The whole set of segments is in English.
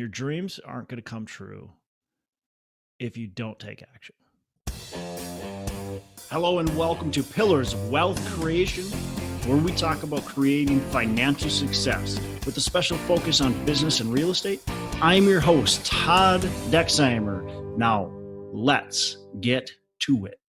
dreams aren't going to come true if you don't take action. Hello and welcome to Pillars of Wealth Creation, where we talk about creating financial success with a special focus on business and real estate. I'm your host, Todd Dexheimer. Now, let's get to it.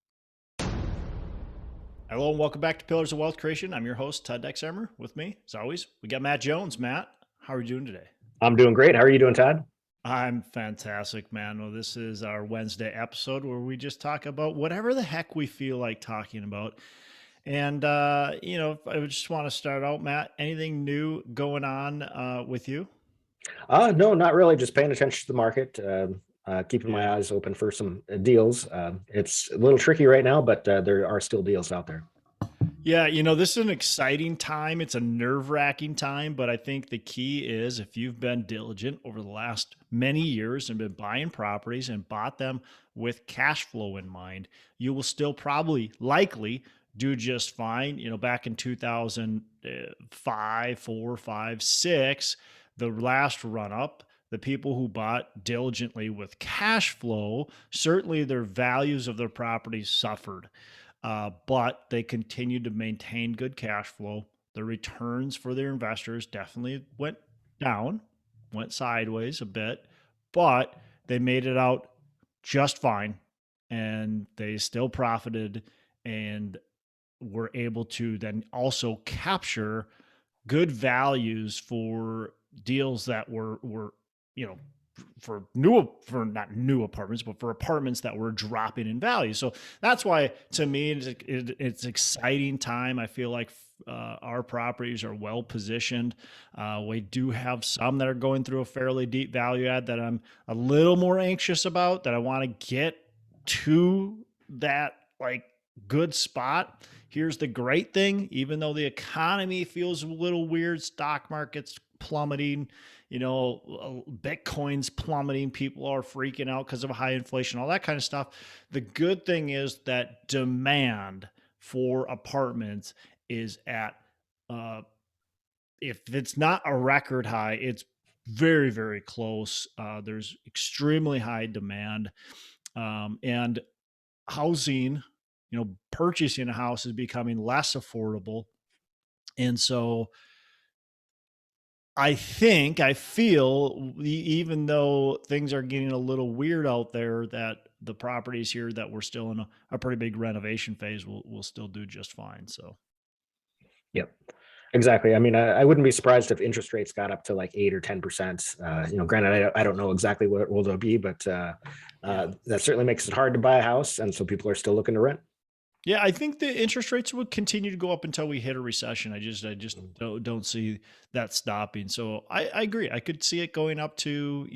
Hello and welcome back to Pillars of Wealth Creation. I'm your host, Todd Dexheimer. With me, as always, we got Matt Jones. Matt, how are you doing today? I'm doing great. How are you doing, Todd? I'm fantastic, man. Well, this is our Wednesday episode where we just talk about whatever the heck we feel like talking about. And, I just want to start out, Matt, anything new going on with you? No, not really. Just paying attention to the market, keeping my Yeah. eyes open for some deals. It's a little tricky right now, but there are still deals out there. Yeah, this is an exciting time. It's a nerve-wracking time, but I think the key is if you've been diligent over the last many years and been buying properties and bought them with cash flow in mind, you will still likely do just fine. Back in 2005, 4, 5, 6, the last run up, the people who bought diligently with cash flow, certainly their values of their properties suffered. But they continued to maintain good cash flow. The returns for their investors definitely went down, went sideways a bit, but they made it out just fine and they still profited and were able to then also capture good values for deals that were for not new apartments, but for apartments that were dropping in value. So that's why, to me, it's exciting time. I feel like our properties are well positioned. We do have some that are going through a fairly deep value add that I'm a little more anxious about, that I want to get to that good spot. Here's the great thing: even though the economy feels a little weird, stock market's plummeting, Bitcoin's plummeting, people are freaking out because of high inflation, all that kind of stuff. The good thing is that demand for apartments is at, if it's not a record high, it's very, very close. There's extremely high demand, and housing, purchasing a house is becoming less affordable. And so I feel, even though things are getting a little weird out there, that the properties here that we're still in a pretty big renovation phase will still do just fine. So, Yep, exactly. I mean, I wouldn't be surprised if interest rates got up to like 8 or 10%. Granted, I don't know exactly what it will be, but yeah. that certainly makes it hard to buy a house, and so people are still looking to rent. Yeah, I think the interest rates would continue to go up until we hit a recession. I just don't see that stopping. So I agree. I could see it going up to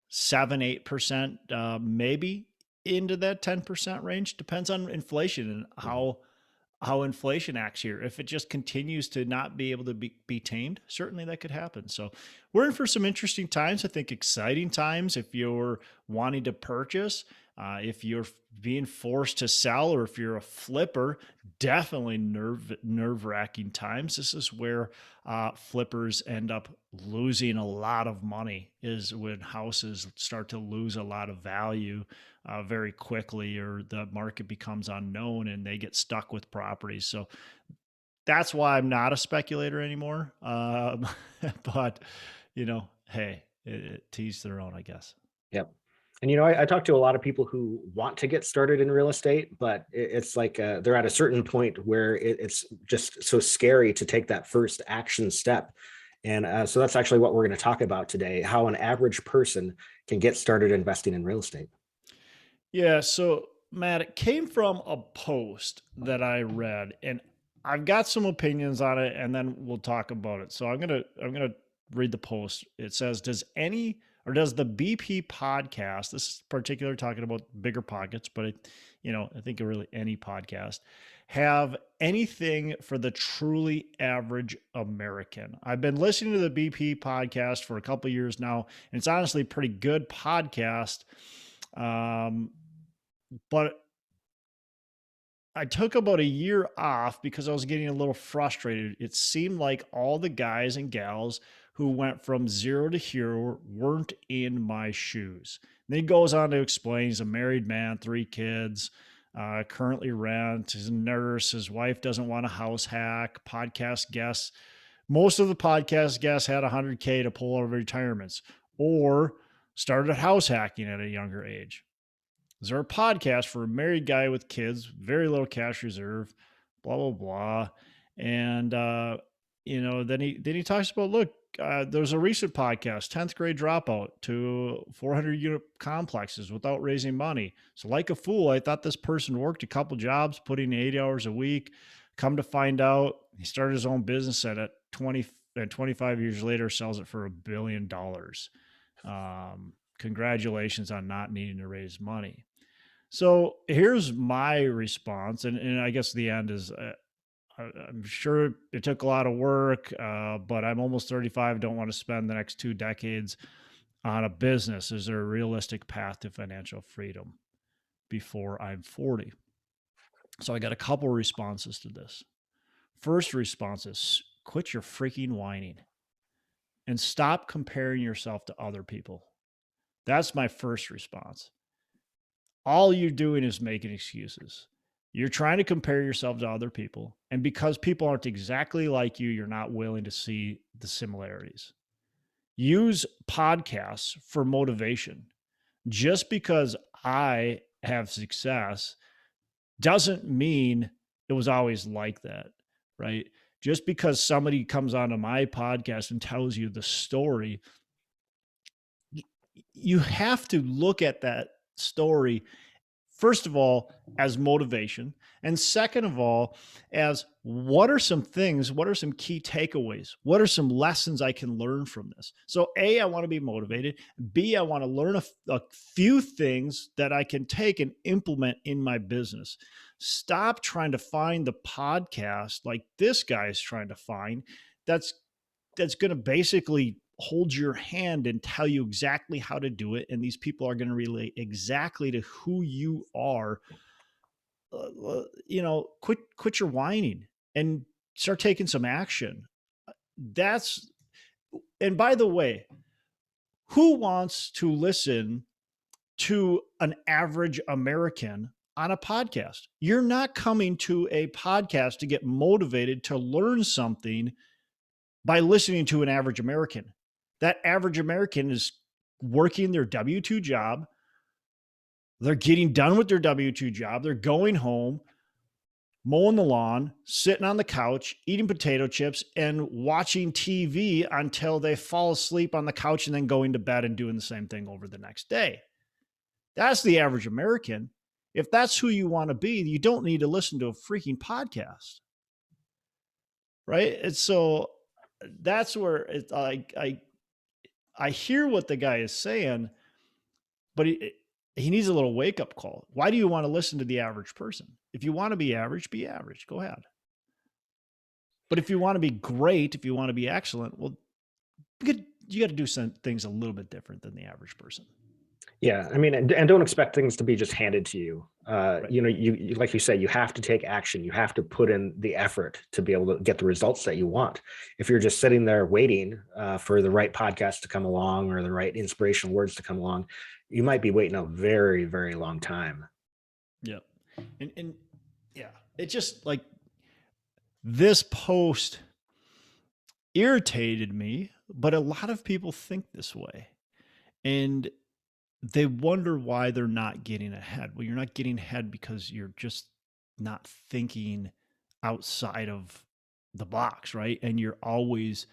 7, 8%, maybe into that 10% range. Depends on inflation and how inflation acts here. If it just continues to not be able to be tamed, certainly that could happen. So we're in for some interesting times. I think exciting times if you're wanting to purchase. If you're being forced to sell, or if you're a flipper, definitely nerve-wracking times. This is where flippers end up losing a lot of money, is when houses start to lose a lot of value very quickly, or the market becomes unknown and they get stuck with properties. So that's why I'm not a speculator anymore. But, hey, to each their own, I guess. Yep. And I talk to a lot of people who want to get started in real estate, but it's like they're at a certain point where it's just so scary to take that first action step. And so that's actually what we're going to talk about today: how an average person can get started investing in real estate. Yeah. So, Matt, it came from a post that I read, and I've got some opinions on it, and then we'll talk about it. So I'm gonna read the post. It says, does the BP podcast, this is particular talking about Bigger Pockets, but I think really any podcast, have anything for the truly average American? I've been listening to the BP podcast for a couple of years now, and it's honestly a pretty good podcast. But I took about a year off because I was getting a little frustrated. It seemed like all the guys and gals who went from zero to hero weren't in my shoes. And then he goes on to explain he's a married man, 3 kids, currently rent, he's a nurse, his wife doesn't want a house hack, podcast guests. Most of the podcast guests had 100K to pull out of retirements or started house hacking at a younger age. Is there a podcast for a married guy with kids, very little cash reserve, blah, blah, blah. And, then he talks about, look, there's a recent podcast, 10th grade dropout to 400 unit complexes without raising money. So like a fool, I thought this person worked a couple jobs, putting 80 hours a week. Come to find out, he started his own business at 20 and 25 years later, sells it for $1 billion. Congratulations on not needing to raise money. So here's my response. And I guess the end is, I'm sure it took a lot of work, but I'm almost 35. Don't want to spend the next 2 decades on a business. Is there a realistic path to financial freedom before I'm 40? So I got a couple responses to this. First response is quit your freaking whining and stop comparing yourself to other people. That's my first response. All you're doing is making excuses. You're trying to compare yourself to other people. And because people aren't exactly like you, you're not willing to see the similarities. Use podcasts for motivation. Just because I have success doesn't mean it was always like that, right? Just because somebody comes onto my podcast and tells you the story, you have to look at that story, first of all, as motivation. And second of all, as what are some things, what are some key takeaways? What are some lessons I can learn from this? So A, I want to be motivated. B, I want to learn a few things that I can take and implement in my business. Stop trying to find the podcast like this guy is trying to find that's going to basically hold your hand and tell you exactly how to do it. And these people are going to relate exactly to who you are. Quit your whining and start taking some action. And by the way, who wants to listen to an average American on a podcast? You're not coming to a podcast to get motivated to learn something by listening to an average American. That average American is working their W-2 job. They're getting done with their W-2 job. They're going home, mowing the lawn, sitting on the couch, eating potato chips, and watching TV until they fall asleep on the couch and then going to bed and doing the same thing over the next day. That's the average American. If that's who you want to be, you don't need to listen to a freaking podcast. Right? And so that's where I hear what the guy is saying, but he needs a little wake-up call. Why do you want to listen to the average person? If you want to be average, be average. Go ahead. But if you want to be great, if you want to be excellent, well, you got to do some things a little bit different than the average person. Yeah, I mean, and don't expect things to be just handed to you. Right. You like you said, you have to take action. You have to put in the effort to be able to get the results that you want. If you're just sitting there waiting for the right podcast to come along or the right inspirational words to come along, you might be waiting a very, very long time. Yep. And yeah, it just like this post irritated me, but a lot of people think this way. And they wonder why they're not getting ahead. Well, you're not getting ahead because you're just not thinking outside of the box, right? And you're always,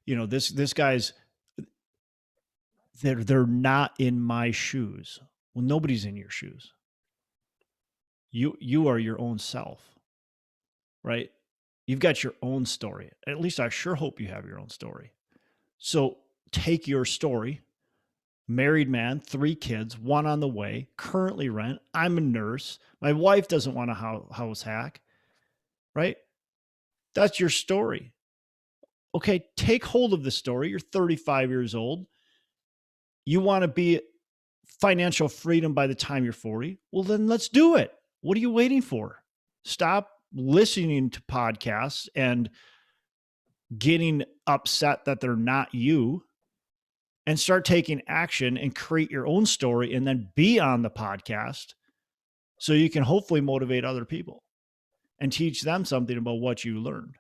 this guy's, they're not in my shoes. Well, nobody's in your shoes. You are your own self, right? You've got your own story. At least I sure hope you have your own story. So take your story. Married man, 3 kids, 1 on the way, currently rent. I'm a nurse. My wife doesn't want a house hack, right? That's your story. Okay, take hold of the story. You're 35 years old. You want to be financial freedom by the time you're 40. Well, then let's do it. What are you waiting for? Stop listening to podcasts and getting upset that they're not you, and start taking action and create your own story and then be on the podcast so you can hopefully motivate other people and teach them something about what you learned.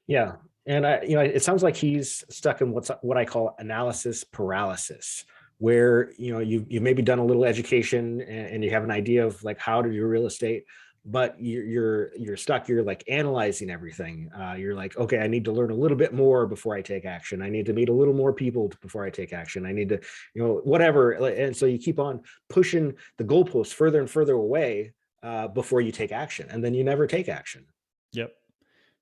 Yeah. And it sounds like he's stuck in what I call analysis paralysis, where, you've maybe done a little education and you have an idea of like how to do real estate, but you're stuck. You're like analyzing everything. You're like, okay, I need to learn a little bit more before I take action. I need to meet a little more people before I take action. I need to, whatever. And so you keep on pushing the goalposts further and further away before you take action, and then you never take action. Yep.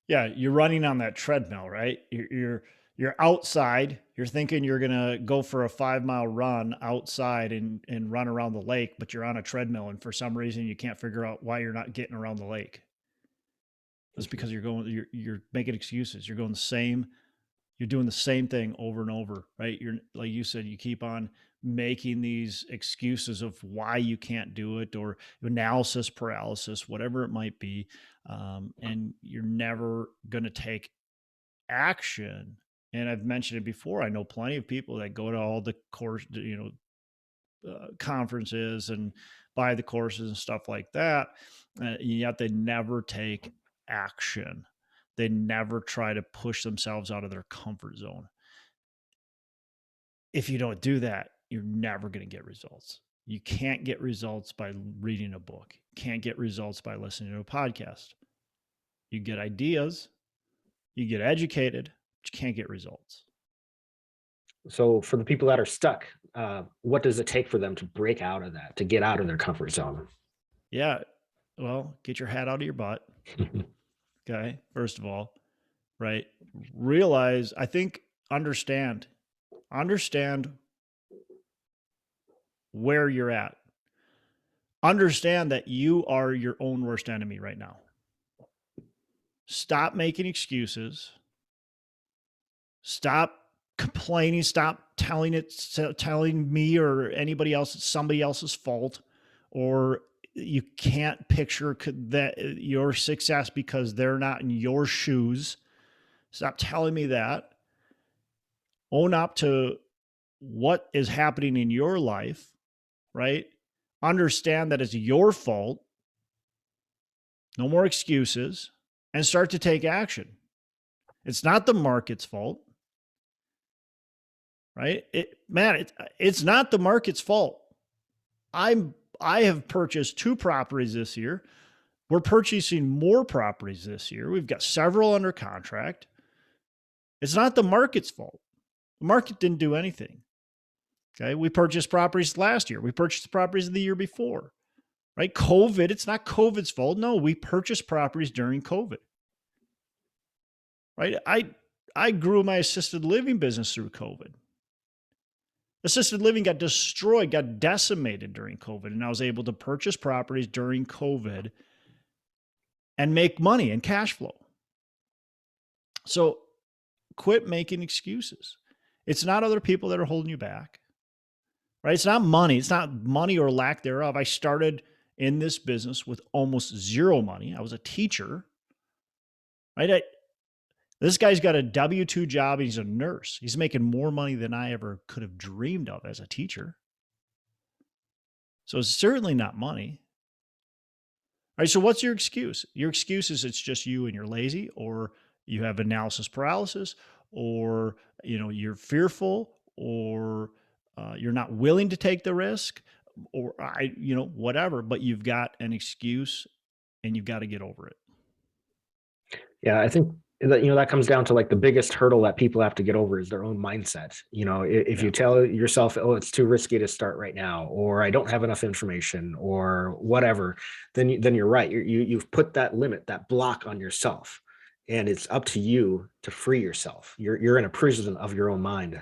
Yeah, you're running on that treadmill, right? You're outside. You're thinking you're gonna go for a 5 mile run outside and run around the lake, but you're on a treadmill, and for some reason you can't figure out why you're not getting around the lake. It's because you're making excuses. You're doing the same thing over and over, right? You're, like you said, you keep on making these excuses of why you can't do it, or analysis paralysis, whatever it might be. And you're never going to take action. And I've mentioned it before. I know plenty of people that go to all the conferences and buy the courses and stuff like that. Yet they never take action. They never try to push themselves out of their comfort zone. If you don't do that, you're never going to get results. You can't get results by reading a book. You can't get results by listening to a podcast. You get ideas, you get educated, but you can't get results. So for the people that are stuck, what does it take for them to break out of that, to get out of their comfort zone? Yeah. Well, get your hat out of your butt. Okay. First of all, right? Realize, I think, understand where you're at. Understand that you are your own worst enemy right now. Stop making excuses. Stop complaining. Stop telling me or anybody else it's somebody else's fault, or you can't picture that your success because they're not in your shoes. Stop telling me that. Own up to what is happening in your life, right? Understand that it's your fault. No more excuses, and start to take action. It's not the market's fault, right? It's not the market's fault. I have purchased 2 properties this year. We're purchasing more properties this year. We've got several under contract. It's not the market's fault. The market didn't do anything. Okay. We purchased properties last year. We purchased properties the year before, right? COVID, it's not COVID's fault. No, we purchased properties during COVID, right? I grew my assisted living business through COVID. Assisted living got destroyed, got decimated during COVID, and I was able to purchase properties during COVID and make money and cash flow. So quit making excuses. It's not other people that are holding you back, right? It's not money. It's not money or lack thereof. I started in this business with almost zero money. I was a teacher, right? This guy's got a W-2 job. He's a nurse. He's making more money than I ever could have dreamed of as a teacher. So it's certainly not money. All right. So what's your excuse? Your excuse is it's just you and you're lazy, or you have analysis paralysis, or you're fearful, or you're not willing to take the risk, or whatever. But you've got an excuse, and you've got to get over it. Yeah, I think that comes down to like the biggest hurdle that people have to get over is their own mindset. If you tell yourself, oh, it's too risky to start right now, or I don't have enough information, or whatever, then you're right. You've put that limit, that block on yourself, and it's up to you to free yourself. You're in a prison of your own mind.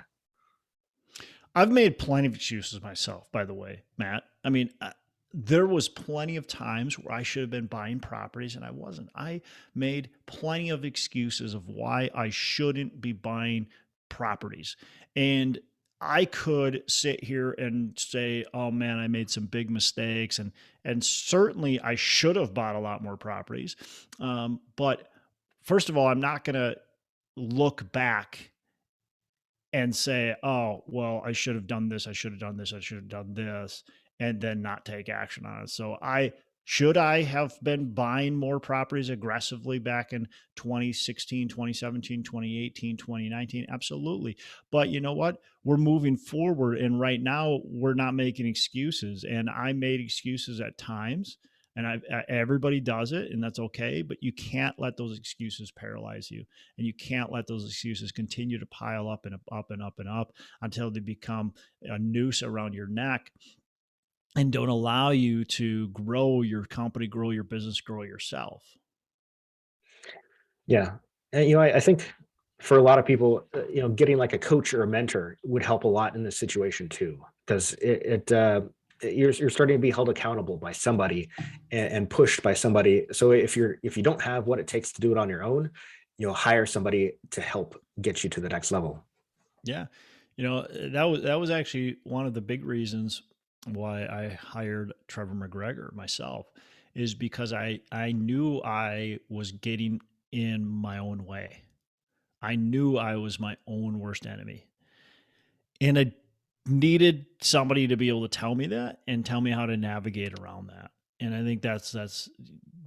I've made plenty of excuses myself, by the way, Matt. I mean, there was plenty of times where I should have been buying properties and I wasn't. I made plenty of excuses of why I shouldn't be buying properties. And I could sit here and say, oh man, I made some big mistakes. And certainly I should have bought a lot more properties. But first of all, I'm not going to look back and say, oh, well, I should have done this. I should have done this. I should have done this, and then not take action on it. So should I have been buying more properties aggressively back in 2016, 2017, 2018, 2019? Absolutely. But you know what? We're moving forward. And right now, we're not making excuses. And I made excuses at times. And everybody does it, and that's okay. But you can't let those excuses paralyze you, and you can't let those excuses continue to pile up and up and up and up until they become a noose around your neck and don't allow you to grow your company, grow your business, grow yourself. Yeah. And, I think for a lot of people, getting like a coach or a mentor would help a lot in this situation too, because you're starting to be held accountable by somebody and pushed by somebody. So if you don't have what it takes to do it on your own, hire somebody to help get you to the next level. Yeah. That was actually one of the big reasons why I hired Trevor McGregor myself, is because I knew I was getting in my own way. I knew I was my own worst enemy. And I needed somebody to be able to tell me that and tell me how to navigate around that. And I think that's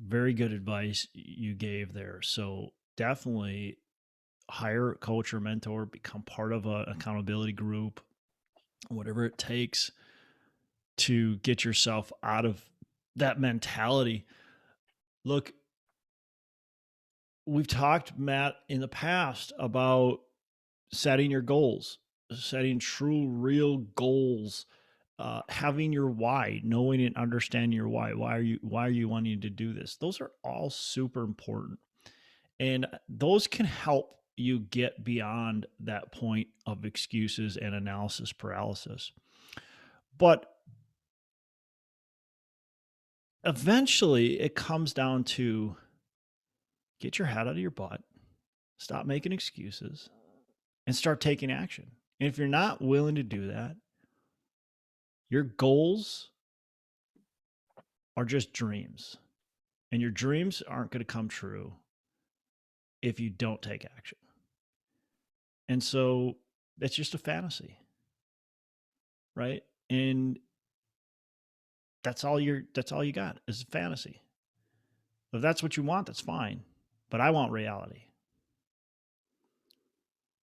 very good advice you gave there. So definitely hire a coach or mentor, become part of an accountability group, whatever it takes to get yourself out of that mentality. Look, we've talked, Matt, in the past about setting your goals, setting true, real goals, having your why, knowing and understanding your why. Why are you wanting to do this? Those are all super important, and those can help you get beyond that point of excuses and analysis paralysis. But eventually, it comes down to get your head out of your butt, stop making excuses, and start taking action. And if you're not willing to do that, your goals are just dreams. And your dreams aren't going to come true if you don't take action. And so that's just a fantasy, right? And that's all you got is a fantasy. If that's what you want, that's fine. But I want reality.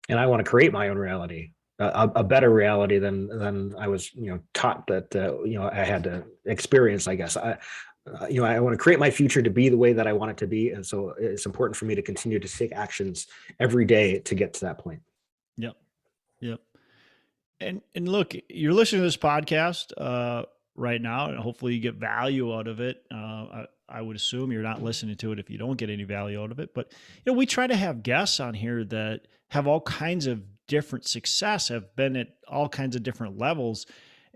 And I want to create my own reality, a better reality than I was, taught that, I had to experience, I guess. I want to create my future to be the way that I want it to be. And so it's important for me to continue to take actions every day to get to that point. Yep. Yep. And look, you're listening to this podcast right now, and hopefully you get value out of it. I would assume you're not listening to it if you don't get any value out of it. But we try to have guests on here that have all kinds of different success, have been at all kinds of different levels,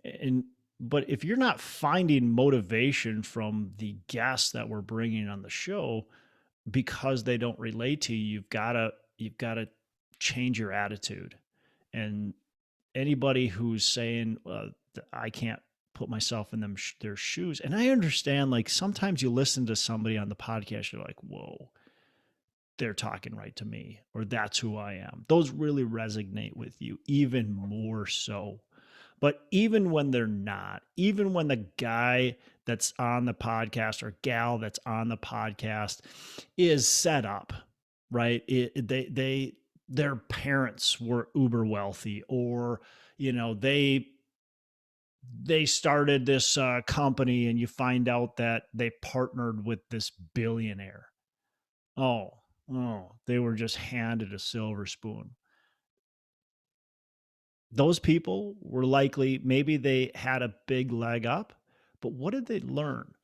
and but if you're not finding motivation from the guests that we're bringing on the show because they don't relate to you, you've got to change your attitude. And anybody who's saying I can't put myself in their shoes, and I understand, like, sometimes you listen to somebody on the podcast, you're like, whoa, they're talking right to me, or that's who I am. Those really resonate with you even more so. But even when they're not, even when the guy that's on the podcast or gal that's on the podcast is set up, right? Their parents were uber wealthy, or they started this company, and you find out that they partnered with this billionaire. Oh, they were just handed a silver spoon. Those people were likely, maybe they had a big leg up, but what did they learn?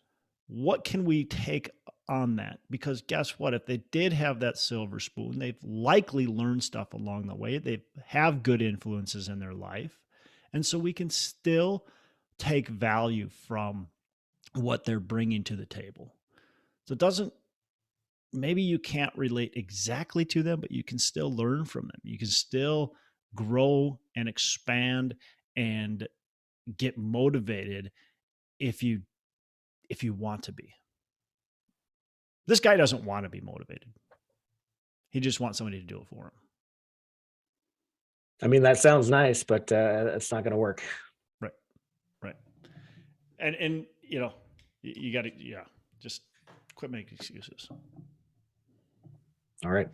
What can we take on that? Because guess what? If they did have that silver spoon, they've likely learned stuff along the way. They have good influences in their life. And so we can still take value from what they're bringing to the table. So it doesn't, maybe you can't relate exactly to them, but you can still learn from them. You can still grow and expand and get motivated if you want to be. This guy doesn't want to be motivated. He just wants somebody to do it for him. I mean, that sounds nice, but it's not going to work. Right. Right. And you got to, yeah, just quit making excuses. All right.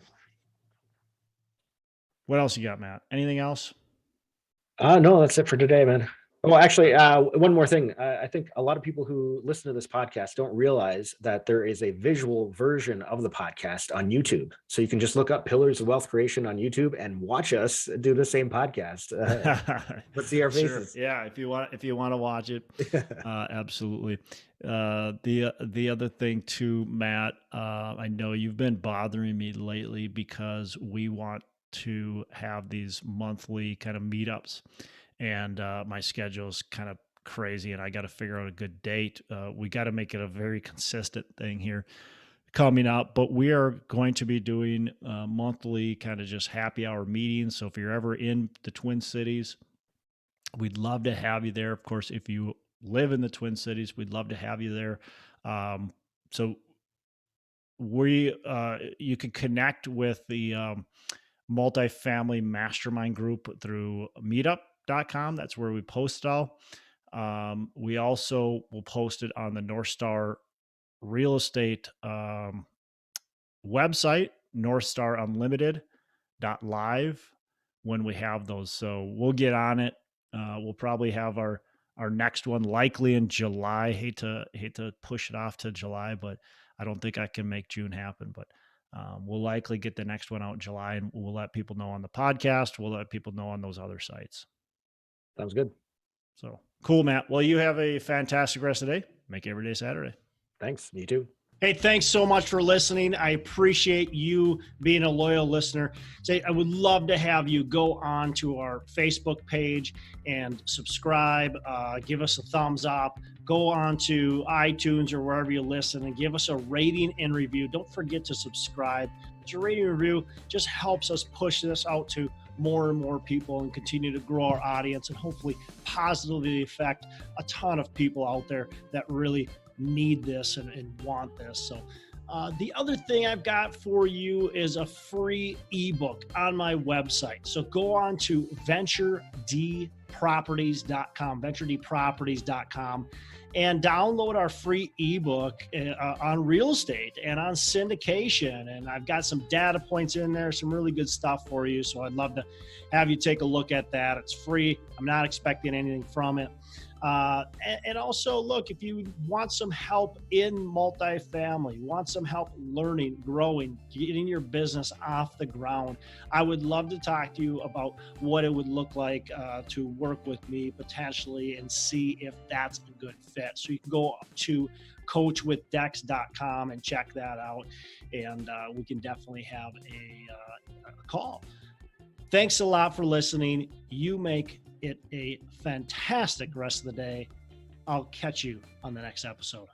What else you got, Matt? Anything else? No, that's it for today, man. Oh, actually, one more thing. I think a lot of people who listen to this podcast don't realize that there is a visual version of the podcast on YouTube. So you can just look up Pillars of Wealth Creation on YouTube and watch us do the same podcast. Let's see our faces. Sure. Yeah, if you want to watch it, absolutely. The other thing too, Matt, I know you've been bothering me lately because we want to have these monthly kind of meetups. And my schedule is kind of crazy, and I got to figure out a good date. We got to make it a very consistent thing here coming up, but we are going to be doing monthly kind of just happy hour meetings. So if you're ever in the Twin Cities, we'd love to have you there. Of course, if you live in the Twin Cities, we'd love to have you there. So you can connect with the multifamily mastermind group through Meetup.com. That's where we post it all. We also will post it on the North Star Real Estate website, northstarunlimited.live, when we have those. So we'll get on it. We'll probably have our next one likely in July. Hate to push it off to July, but I don't think I can make June happen. But we'll likely get the next one out in July, and we'll let people know on the podcast. We'll let people know on those other sites. Sounds good. So cool, Matt. Well, you have a fantastic rest of the day. Make every day Saturday. Thanks. You too. Hey, thanks so much for listening. I appreciate you being a loyal listener. I would love to have you go on to our Facebook page and subscribe. Give us a thumbs up. Go on to iTunes or wherever you listen and give us a rating and review. Don't forget to subscribe. But your rating and review just helps us push this out to more and more people and continue to grow our audience and hopefully positively affect a ton of people out there that really need this and want this. So the other thing I've got for you is a free ebook on my website. So go on to venturedproperties.com, and download our free ebook on real estate and on syndication. And I've got some data points in there, some really good stuff for you. So I'd love to have you take a look at that. It's free. I'm not expecting anything from it. And also, look, if you want some help in multifamily, want some help learning, growing, getting your business off the ground, I would love to talk to you about what it would look like to work with me potentially and see if that's a good fit. So you can go to coachwithdex.com and check that out, and we can definitely have a call. Thanks a lot for listening. You make it a fantastic rest of the day. I'll catch you on the next episode.